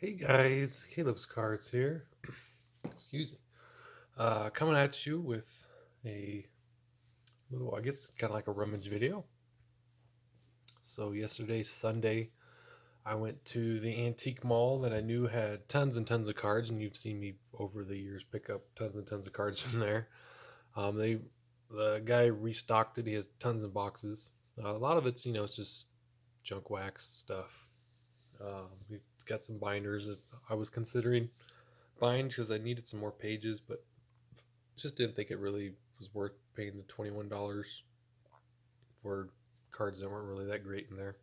Hey guys, Caleb's Cards here. Excuse me. Coming at you with a little, I guess, kind of like a rummage video. So, yesterday, Sunday, I went to the antique mall that I knew had tons and tons of cards, and you've seen me over the years pick up tons and tons of cards from there. The guy restocked it. He has tons of boxes. A lot of it's, it's just junk wax stuff. He's got some binders that I was considering buying because I needed some more pages, but just didn't think it really was worth paying the $21 for cards that weren't really that great in there.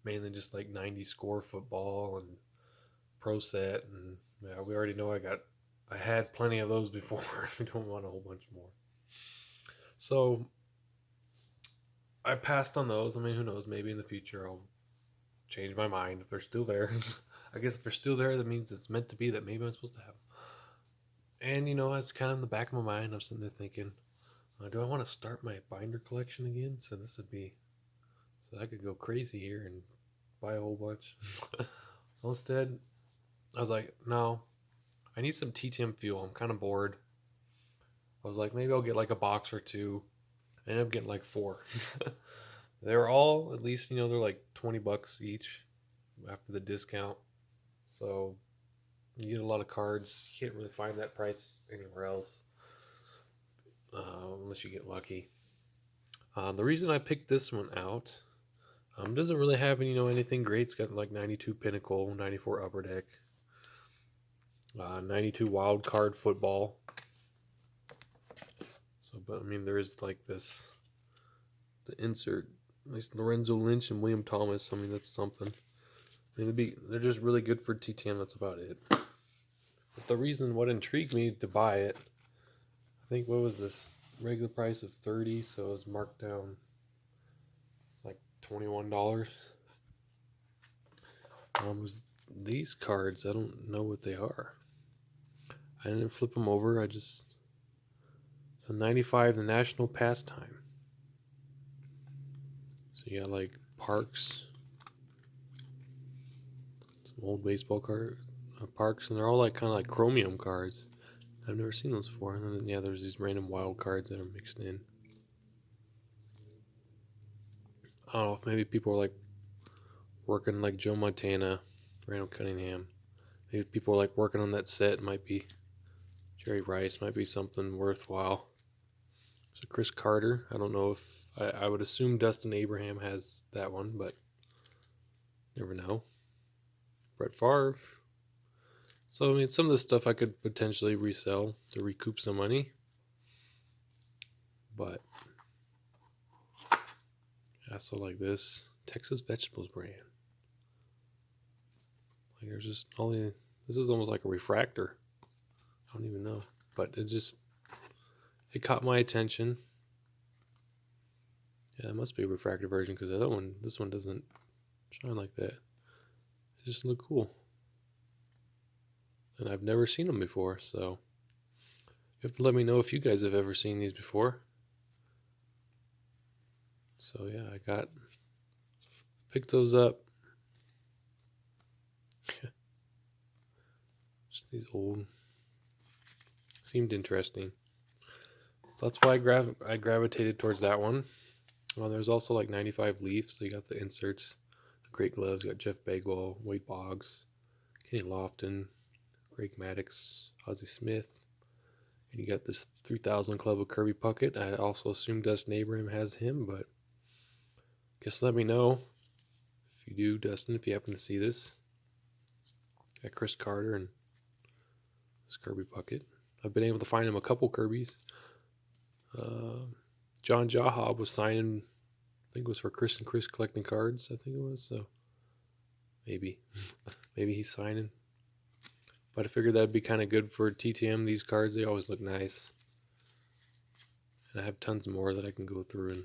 Mainly just like 90 score football and pro set, and yeah, we already know I had plenty of those before. I don't want a whole bunch more. So I passed on those. I mean, who knows? Maybe in the future I'll change my mind if they're still there. I guess if they're still there, that means it's meant to be that maybe I'm supposed to have them. And it's kind of in the back of my mind. I'm sitting there thinking, do I want to start my binder collection again? So this would be, so I could go crazy here and buy a whole bunch. So instead, I was like, no, I need some TTM fuel. I'm kind of bored. I was like, maybe I'll get like a box or two. I ended up getting like four. They're all, at least, they're like $20 each after the discount. So you get a lot of cards. You can't really find that price anywhere else unless you get lucky. The reason I picked this one out doesn't really have anything great. It's got like 92 Pinnacle, 94 Upper Deck, 92 Wild Card Football. So, but I mean, there is like this the insert, at least Lorenzo Lynch and William Thomas. I mean, that's something. I mean, they're just really good for TTM. That's about it. But the reason, what intrigued me to buy it, I think what was this regular price of 30, so it was marked down. It's like $21. Was these cards? I don't know what they are. I didn't flip them over. So 95, the national pastime. So you got like Parks, some old baseball card Parks, and they're all like kind of like chromium cards. I've never seen those before. And then, yeah, there's these random wild cards that are mixed in. I don't know if maybe people are like working like Joe Montana, Randall Cunningham. Maybe people are like working on that set. It might be Jerry Rice, might be something worthwhile. So Chris Carter, I don't know if I would assume Dustin Abraham has that one, but never know. Brett Favre. So I mean, some of this stuff I could potentially resell to recoup some money, but yeah. So like this Texas Vegetables brand, like there's just all the. This is almost like a refractor. I don't even know, but it caught my attention. Yeah, it must be a refractor version because this one doesn't shine like that. It just look cool, and I've never seen them before. So you have to let me know if you guys have ever seen these before. So yeah, I picked those up. Just these old seemed interesting. So that's why I gravitated towards that one. Well, there's also like 95 Leafs. So you got the inserts, the Great Gloves. You got Jeff Bagwell, Wade Boggs, Kenny Lofton, Greg Maddux, Ozzie Smith. And you got this 3000 Club of Kirby Puckett. I also assume Dustin Abraham has him, but just let me know if you do, Dustin, if you happen to see this. Got Chris Carter and this Kirby Puckett. I've been able to find him a couple Kirbys. John Jaha was signing, I think it was for Chris and Chris collecting cards, I think it was. So maybe he's signing. But I figured that'd be kind of good for TTM. These cards, they always look nice. And I have tons more that I can go through and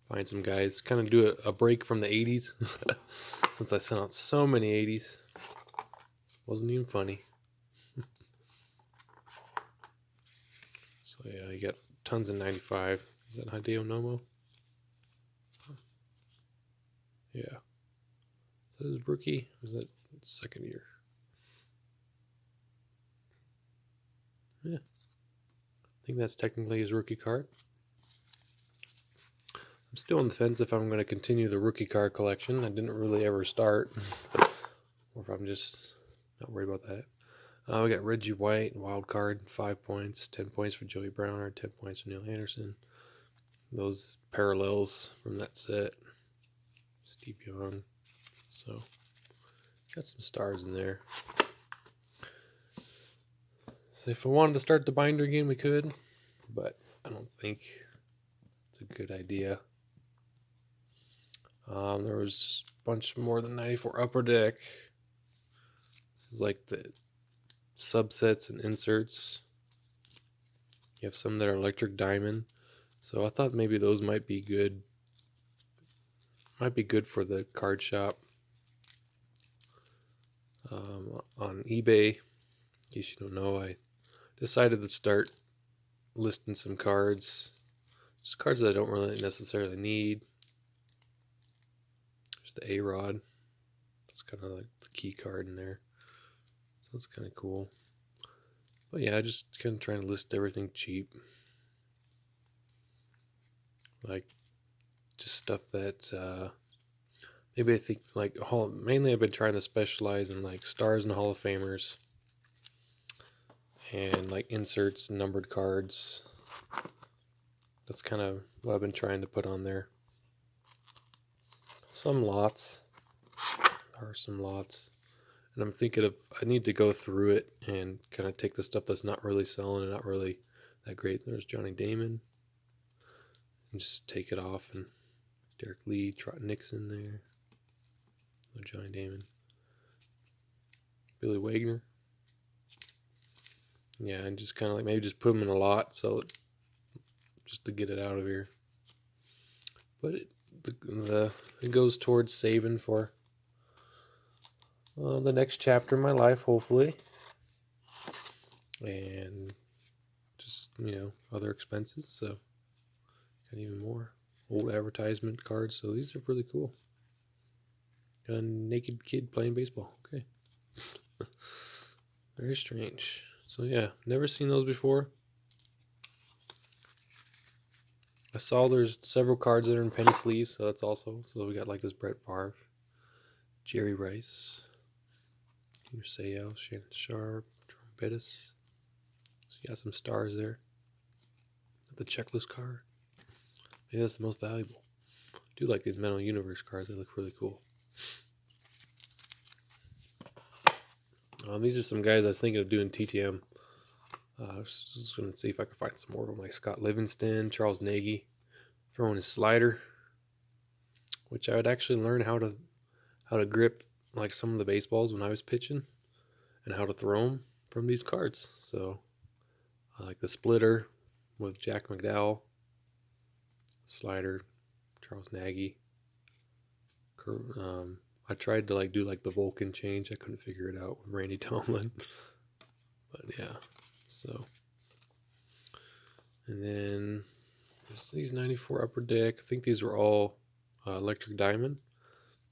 find some guys. Kind of do a break from the 80s. Since I sent out so many 80s. Wasn't even funny. So yeah, you got tons of 95. Is that Hideo Nomo? Yeah. Is that his rookie? Or is that second year? Yeah, I think that's technically his rookie card. I'm still on the fence if I'm going to continue the rookie card collection. I didn't really ever start, or if I'm just not worried about that. We got Reggie White, wild card, 5 points, 10 points for Joey Browner, 10 points for Neil Anderson. Those parallels from that set. Steve Young. So, got some stars in there. So if I wanted to start the binder again, we could, but I don't think it's a good idea. There was a bunch more than 94 Upper Deck. This is like the subsets and inserts. You have some that are electric diamond. So I thought maybe those might be good. Might be good for the card shop. On eBay, in case you don't know, I decided to start listing some cards. Just cards that I don't really necessarily need. There's the A-Rod. It's kind of like the key card in there. So it's kind of cool. But yeah, I just kind of trying to list everything cheap. Like just stuff that maybe I think like mainly I've been trying to specialize in like stars and Hall of Famers and like inserts, numbered cards. That's kind of what I've been trying to put on there. Some lots. There are some lots. And I'm thinking of, I need to go through it and kind of take the stuff that's not really selling and not really that great. There's Johnny Damon. And just take it off. And Derek Lee, Trot Nixon there. No Johnny Damon. Billy Wagner. Yeah, and just kind of like maybe just put them in a lot so just to get it out of here. But it goes towards saving for the next chapter in my life, hopefully. And just, other expenses. So, got even more old advertisement cards. So, these are really cool. Got a naked kid playing baseball. Okay. Very strange. So, yeah, never seen those before. I saw there's several cards that are in penny sleeves, so that's also. So, we got like this Brett Favre, Jerry Rice, Junior Seau, Shannon Sharp, Jerome Bettis. So, you got some stars there. The checklist card. Maybe that's the most valuable. I do like these Metal Universe cards. They look really cool. These are some guys I was thinking of doing TTM. I was just going to see if I could find some more of them, like Scott Livingston, Charles Nagy, throwing his slider, which I would actually learn how to grip like some of the baseballs when I was pitching, and how to throw them from these cards. So I like the splitter with Jack McDowell, slider, Charles Nagy. I tried to do like the Vulcan change. I couldn't figure it out with Randy Tomlin. But yeah, so. And then there's these 94 Upper Deck. I think these were all electric diamond.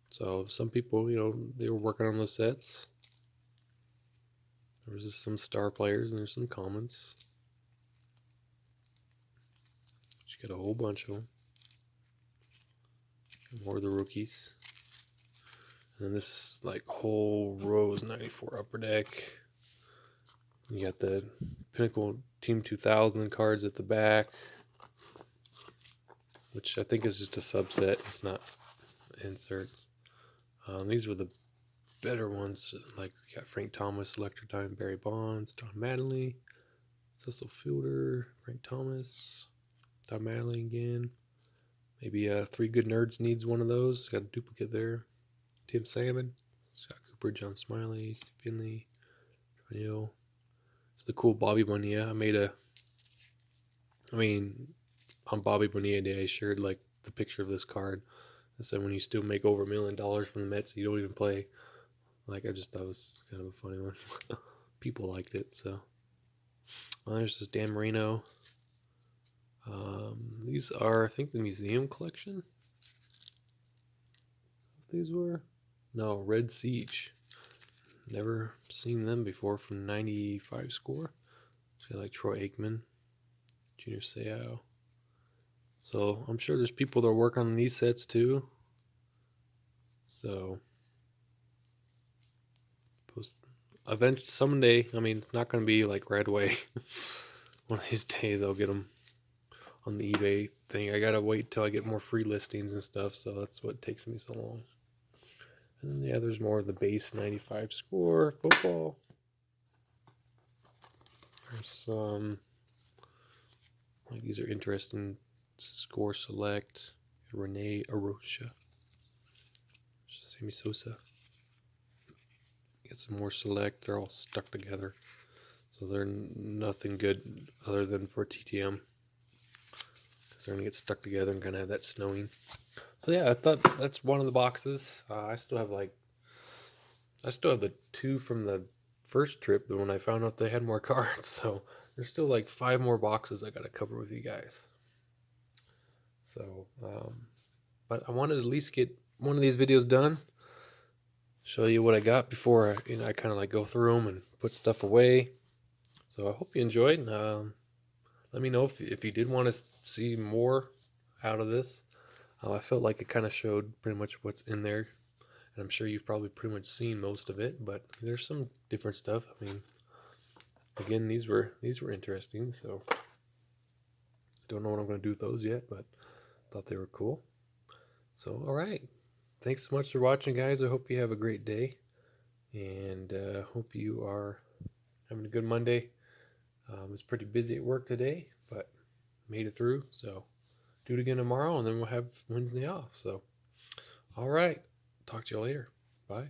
So some people, they were working on those sets. There was just some star players and there's some commons. You got a whole bunch of them. More of the rookies. And then this whole row is 94 Upper Deck. You got the Pinnacle Team 2000 cards at the back, which I think is just a subset. It's not inserts. These were the better ones. Like you got Frank Thomas, Electric Diamond, Barry Bonds, Don Mattingly, Cecil Fielder, Frank Thomas, Don Mattingly again. Maybe Three Good Nerds needs one of those. Got a duplicate there. Tim Salmon, Scott Cooper, John Smiley, Steve Finley, John Hill. It's the cool Bobby Bonilla. On Bobby Bonilla Day, I shared the picture of this card. I said when you still make over $1 million from the Mets, you don't even play. I just thought it was kind of a funny one. People liked it, so. There's this Dan Marino. These are, I think, the museum collection. These were? No, Red Siege. Never seen them before from 95 score. See, like Troy Aikman, Junior Seau. So I'm sure there's people that are working on these sets too. So someday, I mean, it's not going to be like right away. One of these days I'll get them on the eBay thing. I gotta wait till I get more free listings and stuff, so that's what takes me so long. And then, yeah, there's more of the base 95 score football. There's some, like, these are interesting. Score select, Rene Arocha, Sammy Sosa. Get some more select. They're all stuck together, so they're nothing good other than for TTM. They're gonna get stuck together and kind of have that snowing. So yeah, I thought that's one of the boxes. I still have the 2 from the first trip, but when I found out they had more cards, so there's still like 5 more boxes I gotta cover with you guys. So, but I wanted to at least get one of these videos done, show you what I got before I kind of like go through them and put stuff away. So I hope you enjoyed. Let me know if you did want to see more out of this. I felt like it kind of showed pretty much what's in there, and I'm sure you've probably pretty much seen most of it. But there's some different stuff. I mean, again, these were interesting. So I don't know what I'm going to do with those yet, but thought they were cool. So all right, thanks so much for watching, guys. I hope you have a great day, and hope you are having a good Monday. It's pretty busy at work today, but made it through. So do it again tomorrow, and then we'll have Wednesday off. So, all right. Talk to you later. Bye.